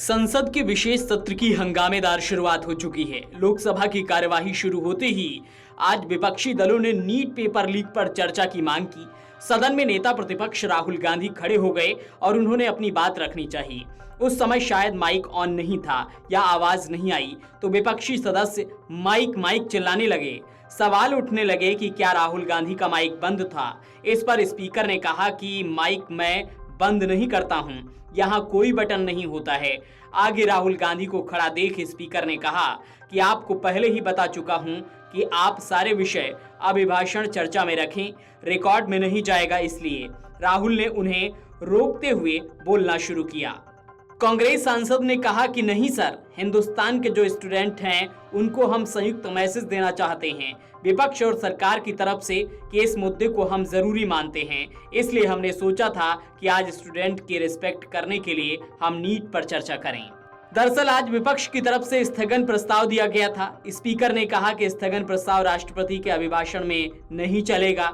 संसद के विशेष सत्र की हंगामेदार शुरुआत हो चुकी है। लोकसभा की कार्यवाही शुरू होते ही आज विपक्षी दलों ने नीट पेपर लीक पर चर्चा की मांग की। सदन में नेता प्रतिपक्ष राहुल गांधी खड़े हो गए और उन्होंने अपनी बात रखनी चाहिए। उस समय शायद माइक ऑन नहीं था या आवाज नहीं आई तो विपक्षी सदस्य माइक माइक चिल्लाने लगे। सवाल उठने लगे कि क्या राहुल गांधी का माइक बंद था। इस पर स्पीकर ने कहा कि माइक मैं बंद नहीं करता हूं, यहाँ कोई बटन नहीं होता है। आगे राहुल गांधी को खड़ा देख स्पीकर ने कहा कि आपको पहले ही बता चुका हूं कि आप सारे विषय अभिभाषण चर्चा में रखें, रिकॉर्ड में नहीं जाएगा। इसलिए राहुल ने उन्हें रोकते हुए बोलना शुरू किया। कांग्रेस सांसद ने कहा कि नहीं सर, हिंदुस्तान के जो स्टूडेंट हैं उनको हम संयुक्त मैसेज देना चाहते हैं विपक्ष और सरकार की तरफ से कि इस मुद्दे को हम जरूरी मानते हैं। इसलिए हमने सोचा था कि आज स्टूडेंट की रिस्पेक्ट करने के लिए हम नीट पर चर्चा करें। दरअसल आज विपक्ष की तरफ से स्थगन प्रस्ताव दिया गया था। स्पीकर ने कहा कि स्थगन प्रस्ताव राष्ट्रपति के अभिभाषण में नहीं चलेगा।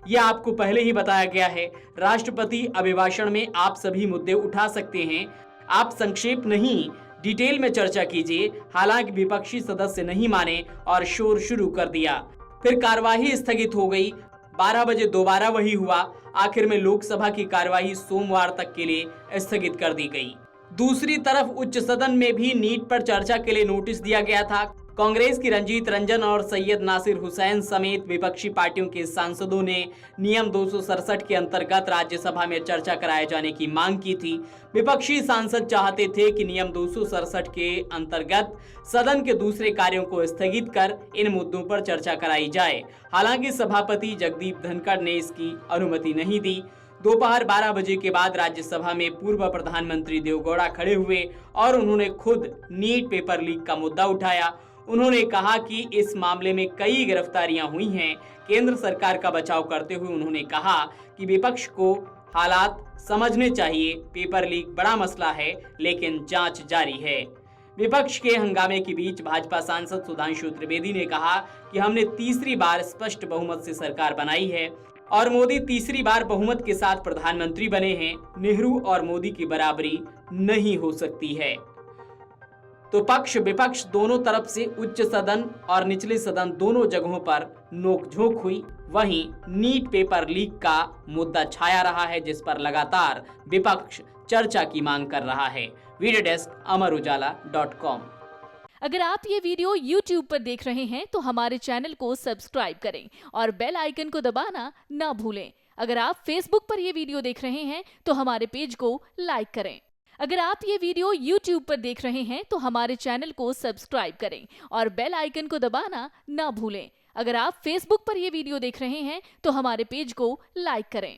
यह आपको पहले ही बताया गया है। राष्ट्रपति अभिभाषण में आप सभी मुद्दे उठा सकते हैं, आप संक्षेप नहीं डिटेल में चर्चा कीजिए। हालांकि विपक्षी सदस्य नहीं माने और शोर शुरू कर दिया। फिर कार्यवाही स्थगित हो गई। 12 बजे दोबारा वही हुआ। आखिर में लोकसभा की कार्यवाही सोमवार तक के लिए स्थगित कर दी गई। दूसरी तरफ उच्च सदन में भी नीट पर चर्चा के लिए नोटिस दिया गया था। कांग्रेस की रंजीत रंजन और सैयद नासिर हुसैन समेत विपक्षी पार्टियों के सांसदों ने नियम 267 के अंतर्गत राज्यसभा में चर्चा कराए जाने की मांग की थी। विपक्षी सांसद चाहते थे कि नियम 267 के अंतर्गत सदन के दूसरे कार्यों को स्थगित कर इन मुद्दों पर चर्चा कराई जाए। हालांकि सभापति जगदीप धनखड़ ने इसकी अनुमति नहीं दी। दोपहर 12 बजे के बाद राज्यसभा में पूर्व प्रधानमंत्री देवगौड़ा खड़े हुए और उन्होंने खुद नीट पेपर लीक का मुद्दा उठाया। उन्होंने कहा कि इस मामले में कई गिरफ्तारियां हुई हैं। केंद्र सरकार का बचाव करते हुए उन्होंने कहा कि विपक्ष को हालात समझने चाहिए। पेपर लीक बड़ा मसला है, लेकिन जांच जारी है। विपक्ष के हंगामे के बीच भाजपा सांसद सुधांशु त्रिवेदी ने कहा कि हमने तीसरी बार स्पष्ट बहुमत से सरकार बनाई है और मोदी तीसरी बार बहुमत के साथ प्रधानमंत्री बने हैं। नेहरू और मोदी की बराबरी नहीं हो सकती है। तो पक्ष विपक्ष दोनों तरफ से उच्च सदन और निचले सदन दोनों जगहों पर नोकझोंक हुई। वहीं नीट पेपर लीक का मुद्दा छाया रहा है, जिस पर लगातार विपक्ष चर्चा की मांग कर रहा है। वीडियो डेस्क अमरउजाला.com। अगर आप ये वीडियो YouTube पर देख रहे हैं तो हमारे चैनल को सब्सक्राइब करें और बेल आइकन को दबाना ना भूलें। अगर आप Facebook पर ये वीडियो देख रहे हैं तो हमारे पेज को लाइक करें। अगर आप ये वीडियो YouTube पर देख रहे हैं तो हमारे चैनल को सब्सक्राइब करें और बेल आइकन को दबाना ना भूलें। अगर आप Facebook पर ये वीडियो देख रहे हैं तो हमारे पेज को लाइक करें।